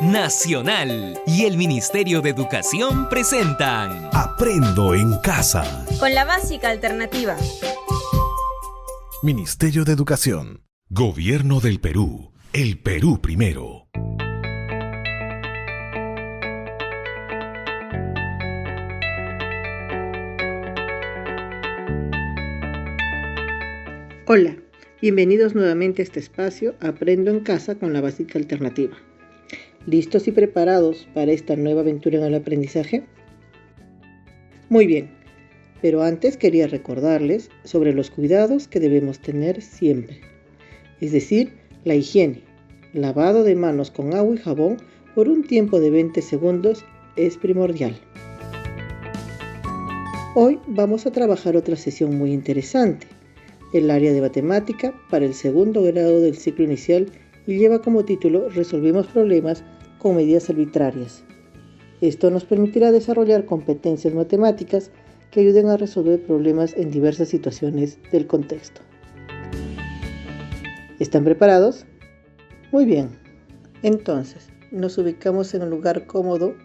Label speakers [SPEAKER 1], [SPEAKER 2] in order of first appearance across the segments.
[SPEAKER 1] Nacional y el Ministerio de Educación presentan
[SPEAKER 2] Aprendo en Casa.
[SPEAKER 3] Con la básica alternativa.
[SPEAKER 2] Ministerio de Educación. Gobierno del Perú. El Perú primero.
[SPEAKER 4] Hola, bienvenidos nuevamente a este espacio Aprendo en Casa con la básica alternativa. ¿Listos y preparados para esta nueva aventura en el aprendizaje? Muy bien, pero antes quería recordarles sobre los cuidados que debemos tener siempre. Es decir, la higiene, lavado de manos con agua y jabón por un tiempo de 20 segundos es primordial. Hoy vamos a trabajar otra sesión muy interesante, el área de matemática para el segundo grado del ciclo inicial y lleva como título Resolvimos problemas con medidas arbitrarias. Esto nos permitirá desarrollar competencias matemáticas que ayuden a resolver problemas en diversas situaciones del contexto. ¿Están preparados? Muy bien. Entonces, nos ubicamos en un lugar cómodo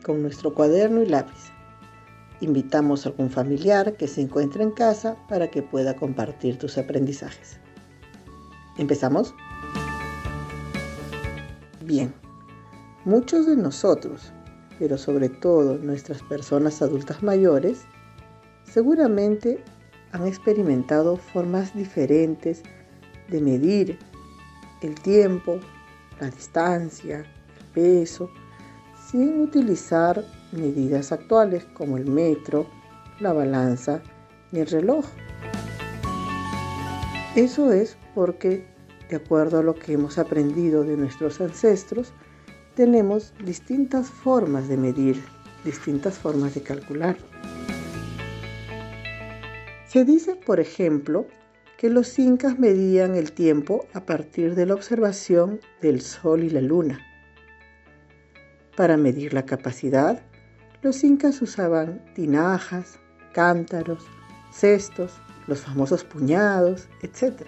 [SPEAKER 4] con nuestro cuaderno y lápiz. Invitamos a algún familiar que se encuentre en casa para que pueda compartir tus aprendizajes. ¿Empezamos? Bien. Muchos de nosotros, pero sobre todo nuestras personas adultas mayores, seguramente han experimentado formas diferentes de medir el tiempo, la distancia, el peso, sin utilizar medidas actuales como el metro, la balanza ni el reloj. Eso es porque, de acuerdo a lo que hemos aprendido de nuestros ancestros, tenemos distintas formas de medir, distintas formas de calcular. Se dice, por ejemplo, que los incas medían el tiempo a partir de la observación del sol y la luna. Para medir la capacidad, los incas usaban tinajas, cántaros, cestos, los famosos puñados, etc.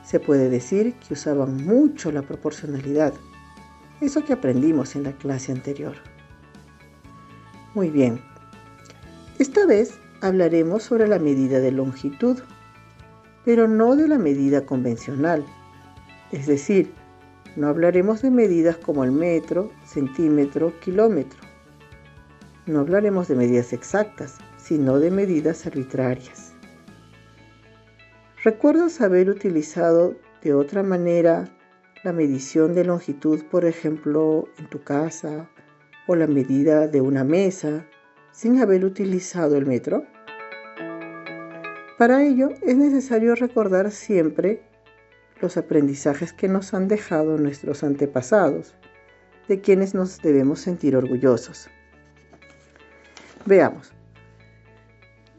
[SPEAKER 4] Se puede decir que usaban mucho la proporcionalidad, eso que aprendimos en la clase anterior. Muy bien, esta vez hablaremos sobre la medida de longitud, pero no de la medida convencional, es decir, no hablaremos de medidas como el metro, centímetro, kilómetro. No hablaremos de medidas exactas, sino de medidas arbitrarias. ¿Recuerdas haber utilizado de otra manera la medición de longitud, por ejemplo, en tu casa, o la medida de una mesa, sin haber utilizado el metro? Para ello es necesario recordar siempre los aprendizajes que nos han dejado nuestros antepasados, de quienes nos debemos sentir orgullosos. Veamos.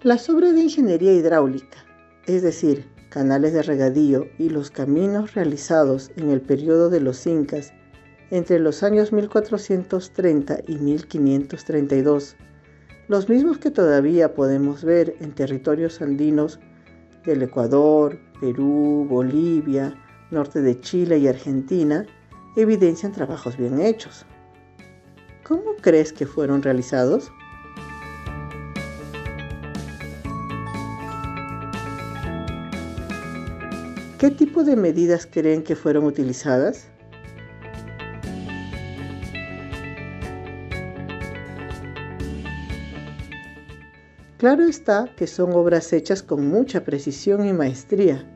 [SPEAKER 4] Las obras de ingeniería hidráulica, es decir, canales de regadío y los caminos realizados en el periodo de los incas entre los años 1430 y 1532, los mismos que todavía podemos ver en territorios andinos del Ecuador, Perú, Bolivia, norte de Chile y Argentina, evidencian trabajos bien hechos. ¿Cómo crees que fueron realizados? ¿Qué tipo de medidas creen que fueron utilizadas? Claro está que son obras hechas con mucha precisión y maestría.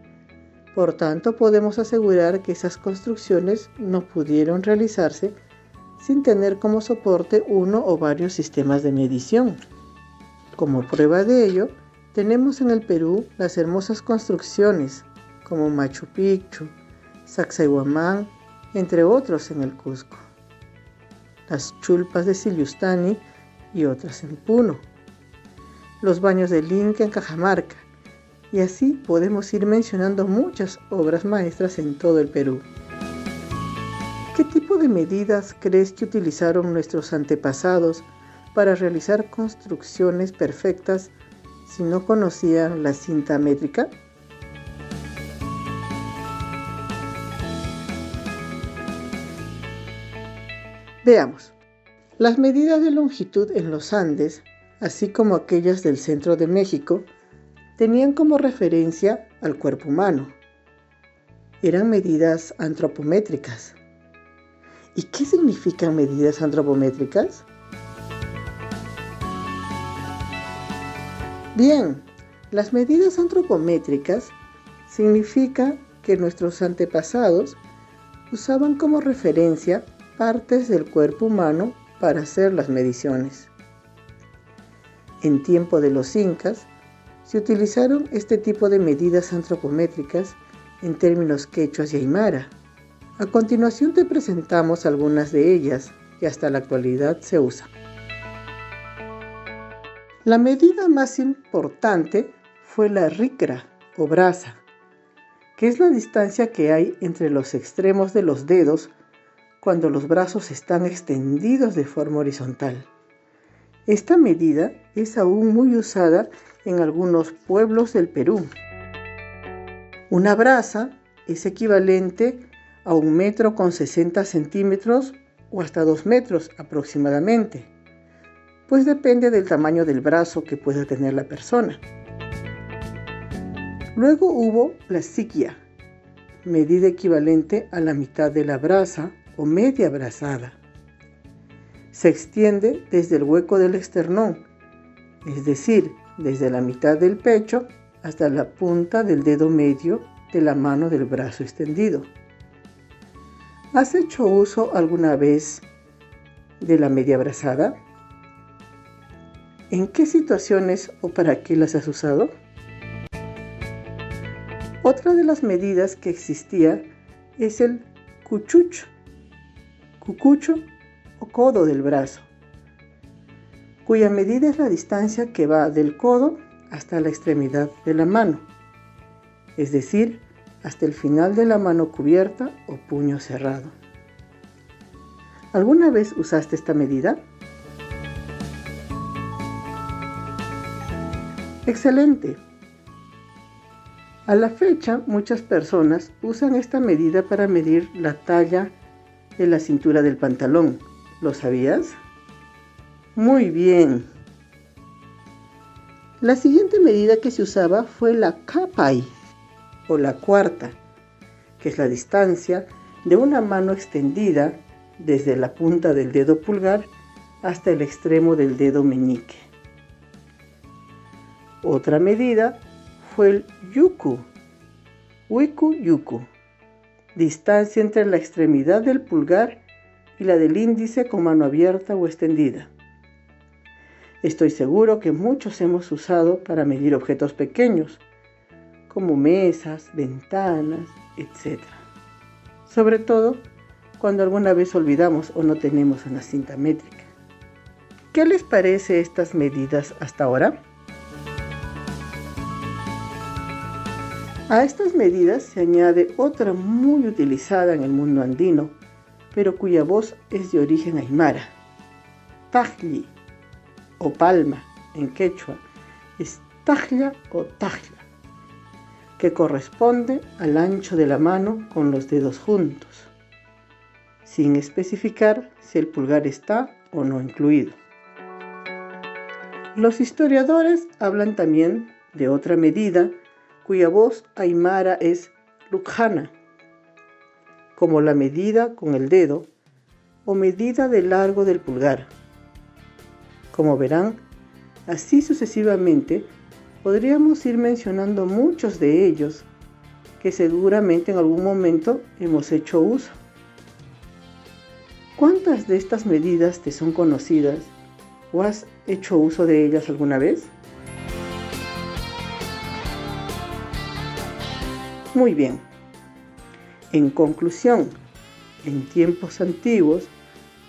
[SPEAKER 4] Por tanto, podemos asegurar que esas construcciones no pudieron realizarse sin tener como soporte uno o varios sistemas de medición. Como prueba de ello, tenemos en el Perú las hermosas construcciones como Machu Picchu, Sacsayhuamán, entre otros en el Cusco, las chulpas de Sillustani y otras en Puno, los baños del Inca en Cajamarca, y así podemos ir mencionando muchas obras maestras en todo el Perú. ¿Qué tipo de medidas crees que utilizaron nuestros antepasados para realizar construcciones perfectas si no conocían la cinta métrica? Veamos. Las medidas de longitud en los Andes, así como aquellas del centro de México, tenían como referencia al cuerpo humano. Eran medidas antropométricas. ¿Y qué significan medidas antropométricas? Bien, las medidas antropométricas significan que nuestros antepasados usaban como referencia partes del cuerpo humano para hacer las mediciones. En tiempo de los incas, se utilizaron este tipo de medidas antropométricas en términos quechuas y aymara. A continuación te presentamos algunas de ellas que hasta la actualidad se usan. La medida más importante fue la ricra o braza, que es la distancia que hay entre los extremos de los dedos cuando los brazos están extendidos de forma horizontal. Esta medida es aún muy usada en algunos pueblos del Perú. Una braza es equivalente a 1,60 m o hasta 2 metros aproximadamente, pues depende del tamaño del brazo que pueda tener la persona. Luego hubo la siquia, medida equivalente a la mitad de la braza o media brazada. Se extiende desde el hueco del esternón, es decir, desde la mitad del pecho hasta la punta del dedo medio de la mano del brazo extendido. ¿Has hecho uso alguna vez de la media brazada? ¿En qué situaciones o para qué las has usado? Otra de las medidas que existía es el cucucho o codo del brazo, cuya medida es la distancia que va del codo hasta la extremidad de la mano, es decir, hasta el final de la mano cubierta o puño cerrado. ¿Alguna vez usaste esta medida? ¡Excelente! A la fecha, muchas personas usan esta medida para medir la talla de la cintura del pantalón. ¿Lo sabías? Muy bien. La siguiente medida que se usaba fue la kapai, o la cuarta, que es la distancia de una mano extendida desde la punta del dedo pulgar hasta el extremo del dedo meñique. Otra medida fue el yuku, yuku, distancia entre la extremidad del pulgar y la del índice con mano abierta o extendida. Estoy seguro que muchos hemos usado para medir objetos pequeños, como mesas, ventanas, etc. Sobre todo cuando alguna vez olvidamos o no tenemos una cinta métrica. ¿Qué les parece estas medidas hasta ahora? A estas medidas se añade otra muy utilizada en el mundo andino, pero cuya voz es de origen aymara. Tajli o palma en quechua es tajla o tajla, que corresponde al ancho de la mano con los dedos juntos, sin especificar si el pulgar está o no incluido. Los historiadores hablan también de otra medida cuya voz aymara es lukjana, como la medida con el dedo o medida de largo del pulgar. Como verán, así sucesivamente podríamos ir mencionando muchos de ellos que seguramente en algún momento hemos hecho uso. ¿Cuántas de estas medidas te son conocidas o has hecho uso de ellas alguna vez? Muy bien. En conclusión, en tiempos antiguos,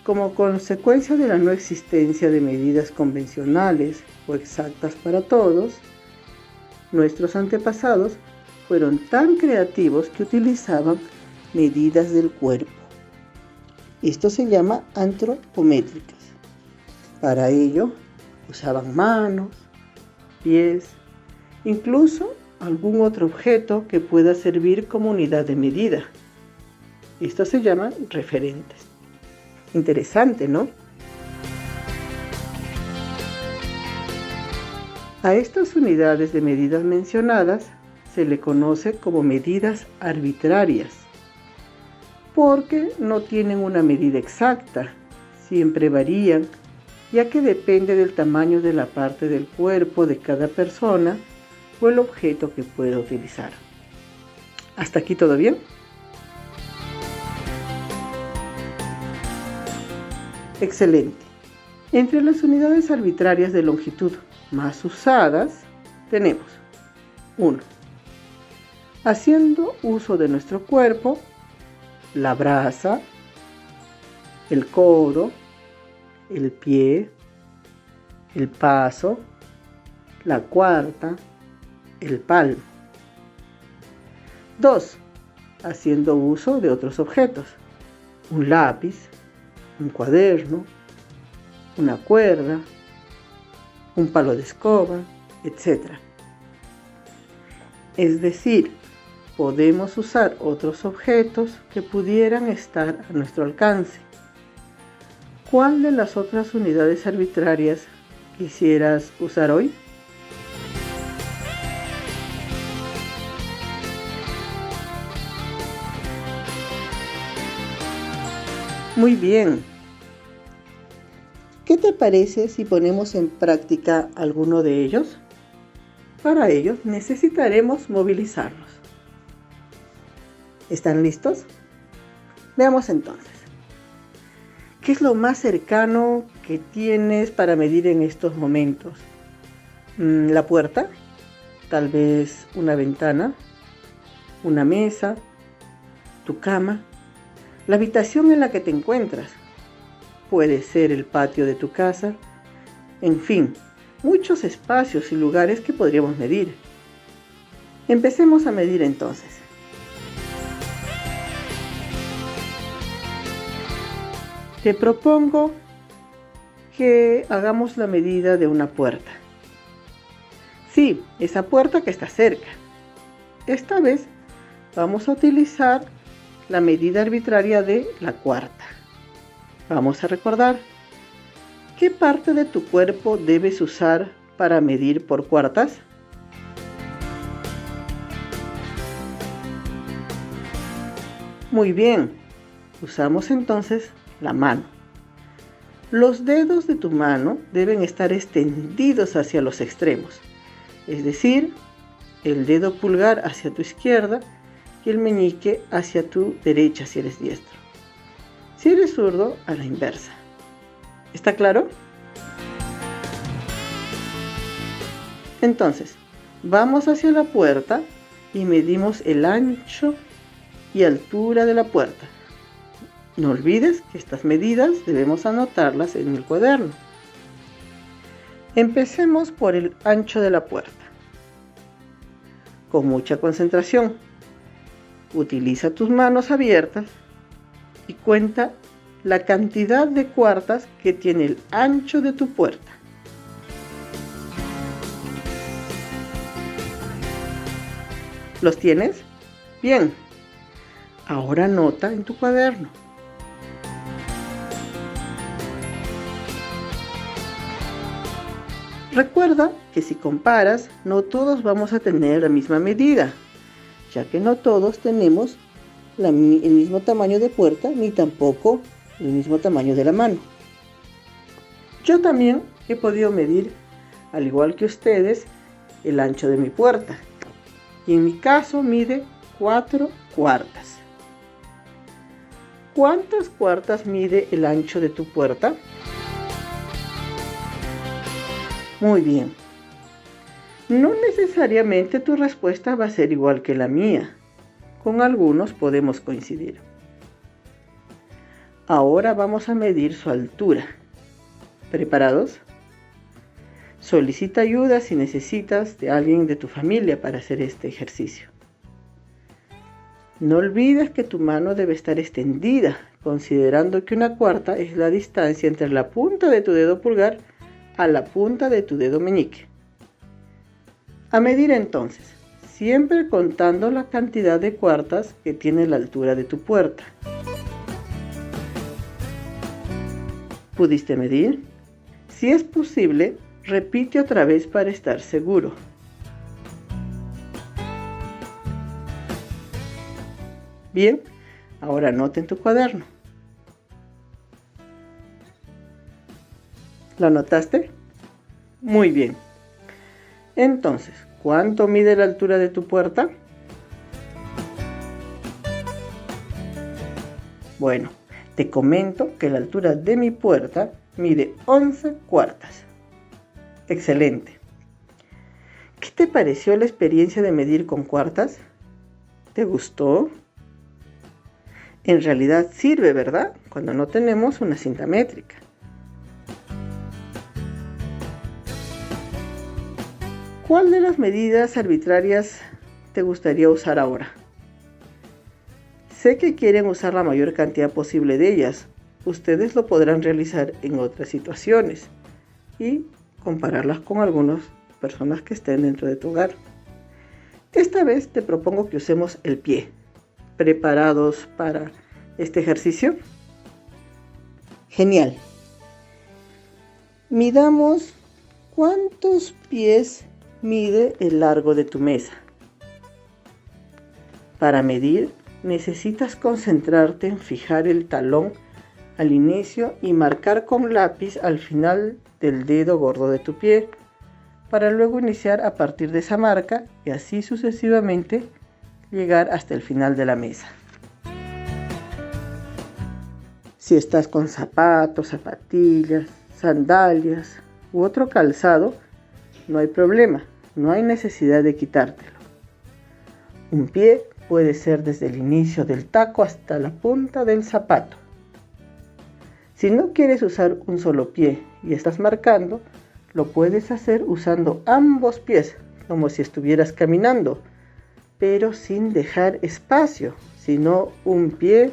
[SPEAKER 4] como consecuencia de la no existencia de medidas convencionales o exactas para todos, nuestros antepasados fueron tan creativos que utilizaban medidas del cuerpo. Esto se llama antropométricas. Para ello, usaban manos, pies, incluso algún otro objeto que pueda servir como unidad de medida. Estos se llaman referentes. Interesante, ¿no? A estas unidades de medidas mencionadas se le conoce como medidas arbitrarias, porque no tienen una medida exacta, siempre varían, ya que depende del tamaño de la parte del cuerpo de cada persona o el objeto que pueda utilizar. ¿Hasta aquí todo bien? Excelente. Entre las unidades arbitrarias de longitud más usadas tenemos 1. Haciendo uso de nuestro cuerpo, la braza, el codo, el pie, el paso, la cuarta, el palmo. 2. Haciendo uso de otros objetos, un lápiz, un cuaderno, una cuerda, un palo de escoba, etc. Es decir, podemos usar otros objetos que pudieran estar a nuestro alcance. ¿Cuál de las otras unidades arbitrarias quisieras usar hoy? Muy bien. ¿Qué te parece si ponemos en práctica alguno de ellos? Para ello necesitaremos movilizarnos. ¿Están listos? Veamos entonces. ¿Qué es lo más cercano que tienes para medir en estos momentos? ¿La puerta? Tal vez una ventana, una mesa, tu cama, la habitación en la que te encuentras. Puede ser el patio de tu casa, en fin, muchos espacios y lugares que podríamos medir. Empecemos a medir entonces. Te propongo que hagamos la medida de una puerta. Sí, esa puerta que está cerca. Esta vez vamos a utilizar la medida arbitraria de la cuarta. Vamos a recordar, ¿qué parte de tu cuerpo debes usar para medir por cuartas? Muy bien, usamos entonces la mano. Los dedos de tu mano deben estar extendidos hacia los extremos, es decir, el dedo pulgar hacia tu izquierda y el meñique hacia tu derecha si eres diestro. Si eres zurdo, a la inversa. ¿Está claro? Entonces, vamos hacia la puerta y medimos el ancho y altura de la puerta. No olvides que estas medidas debemos anotarlas en el cuaderno. Empecemos por el ancho de la puerta. Con mucha concentración, utiliza tus manos abiertas y cuenta la cantidad de cuartas que tiene el ancho de tu puerta. ¿Los tienes? Bien. Ahora anota en tu cuaderno. Recuerda que si comparas, no todos vamos a tener la misma medida, ya que no todos tenemos el mismo tamaño de puerta, ni tampoco el mismo tamaño de la mano. Yo también he podido medir, al igual que ustedes, el ancho de mi puerta. Y en mi caso mide 4 cuartas. ¿Cuántas cuartas mide el ancho de tu puerta? Muy bien. No necesariamente tu respuesta va a ser igual que la mía. Con algunos podemos coincidir. Ahora vamos a medir su altura. ¿Preparados? Solicita ayuda si necesitas de alguien de tu familia para hacer este ejercicio. No olvides que tu mano debe estar extendida, considerando que una cuarta es la distancia entre la punta de tu dedo pulgar a la punta de tu dedo meñique. A medir entonces, siempre contando la cantidad de cuartas que tiene la altura de tu puerta. ¿Pudiste medir? Si es posible, repite otra vez para estar seguro. Bien, ahora anota en tu cuaderno. ¿Lo anotaste? Muy bien. Entonces, ¿cuánto mide la altura de tu puerta? Bueno, te comento que la altura de mi puerta mide 11 cuartas. Excelente. ¿Qué te pareció la experiencia de medir con cuartas? ¿Te gustó? En realidad sirve, ¿verdad? Cuando no tenemos una cinta métrica. ¿Cuál de las medidas arbitrarias te gustaría usar ahora? Sé que quieren usar la mayor cantidad posible de ellas. Ustedes lo podrán realizar en otras situaciones y compararlas con algunas personas que estén dentro de tu hogar. Esta vez te propongo que usemos el pie. ¿Preparados para este ejercicio? Genial. Midamos cuántos pies mide el largo de tu mesa. Para medir, necesitas concentrarte en fijar el talón al inicio y marcar con lápiz al final del dedo gordo de tu pie, para luego iniciar a partir de esa marca y así sucesivamente llegar hasta el final de la mesa. Si estás con zapatos, zapatillas, sandalias u otro calzado, no hay problema, no hay necesidad de quitártelo. Un pie puede ser desde el inicio del taco hasta la punta del zapato. Si no quieres usar un solo pie y estás marcando, lo puedes hacer usando ambos pies, como si estuvieras caminando, pero sin dejar espacio, sino un pie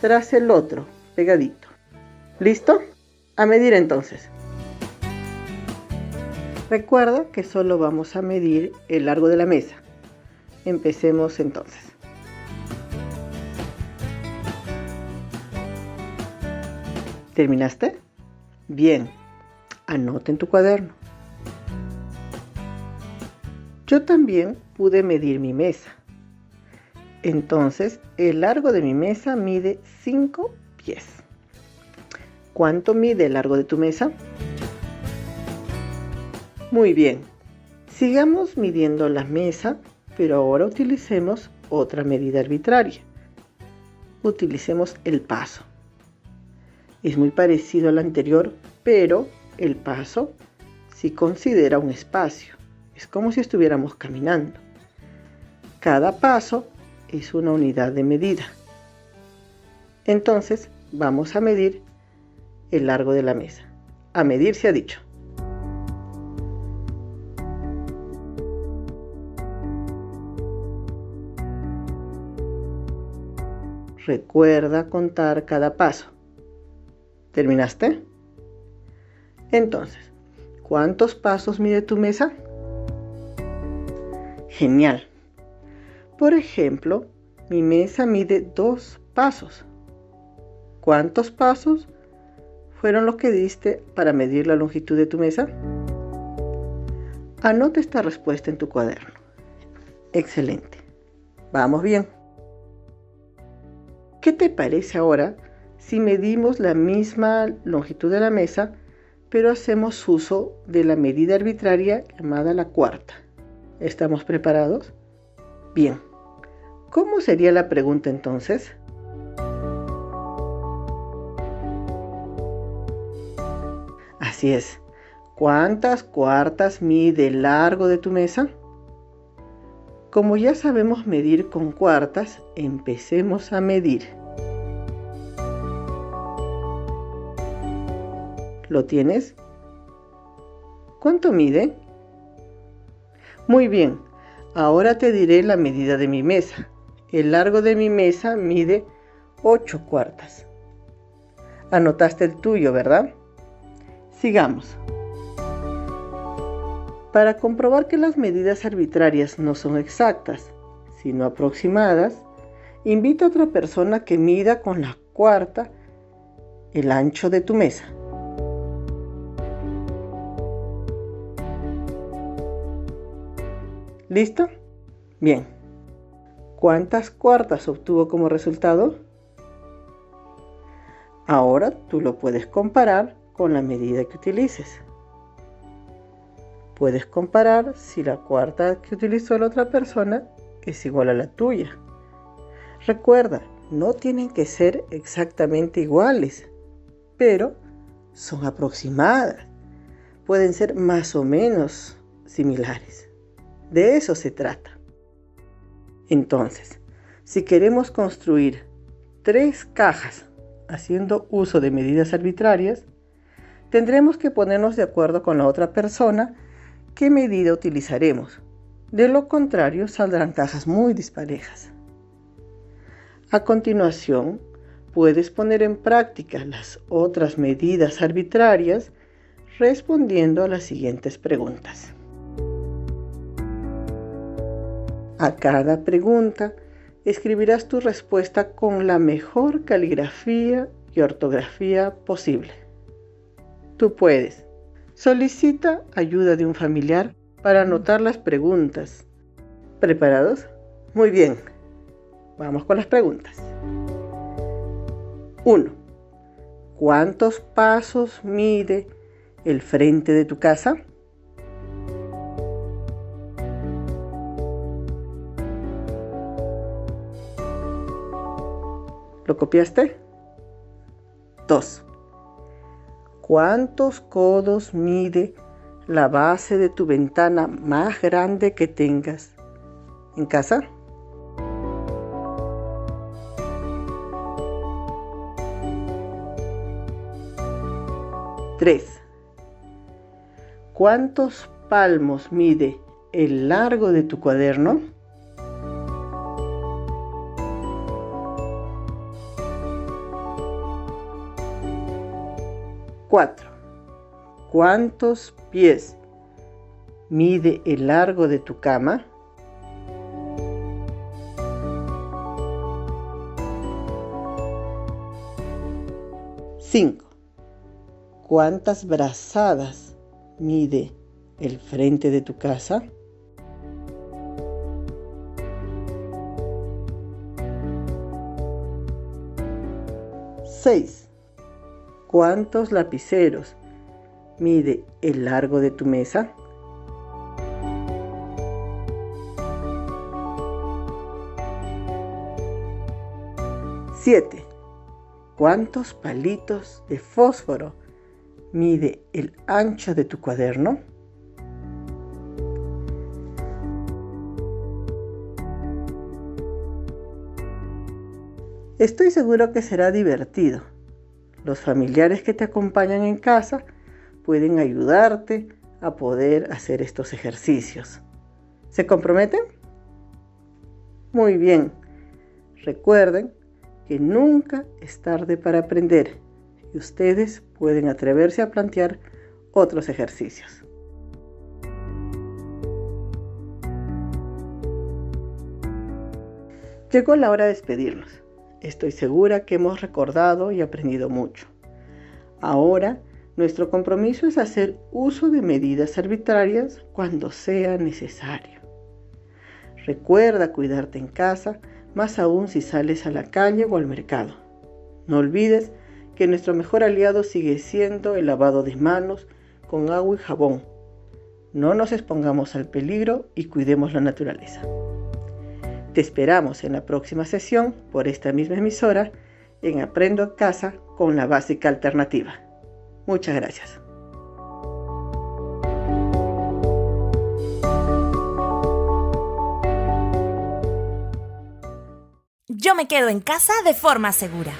[SPEAKER 4] tras el otro, pegadito. ¿Listo? A medir entonces. Recuerda que solo vamos a medir el largo de la mesa. Empecemos entonces. ¿Terminaste? Bien, anota en tu cuaderno. Yo también pude medir mi mesa. Entonces, el largo de mi mesa mide 5 pies. ¿Cuánto mide el largo de tu mesa? Muy bien. Sigamos midiendo la mesa, pero ahora utilicemos otra medida arbitraria. Utilicemos el paso. Es muy parecido al anterior, pero el paso sí considera un espacio. Es como si estuviéramos caminando. Cada paso es una unidad de medida. Entonces, vamos a medir el largo de la mesa. A medir se ha dicho. Recuerda contar cada paso. ¿Terminaste? Entonces, ¿cuántos pasos mide tu mesa? Genial. Por ejemplo, mi mesa mide 2 pasos. ¿Cuántos pasos fueron los que diste para medir la longitud de tu mesa? Anota esta respuesta en tu cuaderno. Excelente. Vamos bien. ¿Qué te parece ahora si medimos la misma longitud de la mesa, pero hacemos uso de la medida arbitraria llamada la cuarta? ¿Estamos preparados? Bien. ¿Cómo sería la pregunta entonces? Así es. ¿Cuántas cuartas mide el largo de tu mesa? Como ya sabemos medir con cuartas, empecemos a medir. ¿Lo tienes? ¿Cuánto mide? Muy bien, ahora te diré la medida de mi mesa. El largo de mi mesa mide 8 cuartas. Anotaste el tuyo, ¿verdad? Sigamos. Para comprobar que las medidas arbitrarias no son exactas, sino aproximadas, invita a otra persona que mida con la cuarta el ancho de tu mesa. ¿Listo? Bien. ¿Cuántas cuartas obtuvo como resultado? Ahora tú lo puedes comparar con la medida que utilices. Puedes comparar si la cuarta que utilizó la otra persona es igual a la tuya. Recuerda, no tienen que ser exactamente iguales, pero son aproximadas. Pueden ser más o menos similares. De eso se trata. Entonces, si queremos construir 3 cajas haciendo uso de medidas arbitrarias, tendremos que ponernos de acuerdo con la otra persona qué medida utilizaremos. De lo contrario, saldrán cajas muy disparejas. A continuación, puedes poner en práctica las otras medidas arbitrarias respondiendo a las siguientes preguntas. A cada pregunta, escribirás tu respuesta con la mejor caligrafía y ortografía posible. Tú puedes. Solicita ayuda de un familiar para anotar las preguntas. ¿Preparados? Muy bien. Vamos con las preguntas. 1. ¿Cuántos pasos mide el frente de tu casa? ¿Lo copiaste? 2. ¿Cuántos codos mide la base de tu ventana más grande que tengas en casa? 3. ¿Cuántos palmos mide el largo de tu cuaderno? 4. ¿Cuántos pies mide el largo de tu cama? 5. ¿Cuántas brazadas mide el frente de tu casa? 6. ¿Cuántos lapiceros mide el largo de tu mesa? 7. ¿Cuántos palitos de fósforo mide el ancho de tu cuaderno? 'Estoy seguro que será divertido. Los familiares que te acompañan en casa pueden ayudarte a poder hacer estos ejercicios. ¿Se comprometen? Muy bien. Recuerden que nunca es tarde para aprender y ustedes pueden atreverse a plantear otros ejercicios. Llegó la hora de despedirnos. Estoy segura que hemos recordado y aprendido mucho. Ahora, nuestro compromiso es hacer uso de medidas arbitrarias cuando sea necesario. Recuerda cuidarte en casa, más aún si sales a la calle o al mercado. No olvides que nuestro mejor aliado sigue siendo el lavado de manos con agua y jabón. No nos expongamos al peligro y cuidemos la naturaleza. Te esperamos en la próxima sesión por esta misma emisora en Aprendo en Casa con la Básica Alternativa. Muchas gracias.
[SPEAKER 5] Yo me quedo en casa de forma segura.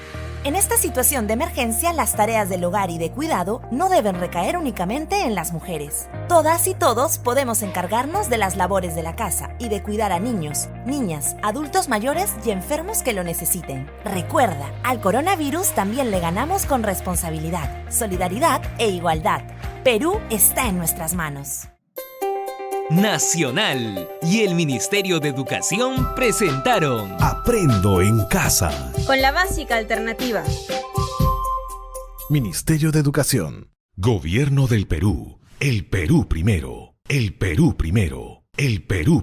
[SPEAKER 5] En esta situación de emergencia, las tareas del hogar y de cuidado no deben recaer únicamente en las mujeres. Todas y todos podemos encargarnos de las labores de la casa y de cuidar a niños, niñas, adultos mayores y enfermos que lo necesiten. Recuerda, al coronavirus también le ganamos con responsabilidad, solidaridad e igualdad. Perú está en nuestras manos.
[SPEAKER 1] Nacional y el Ministerio de Educación presentaron
[SPEAKER 2] Aprendo en Casa.
[SPEAKER 3] Con la Básica Alternativa.
[SPEAKER 2] Ministerio de Educación. Gobierno del Perú. El Perú primero. El Perú primero. El Perú primero.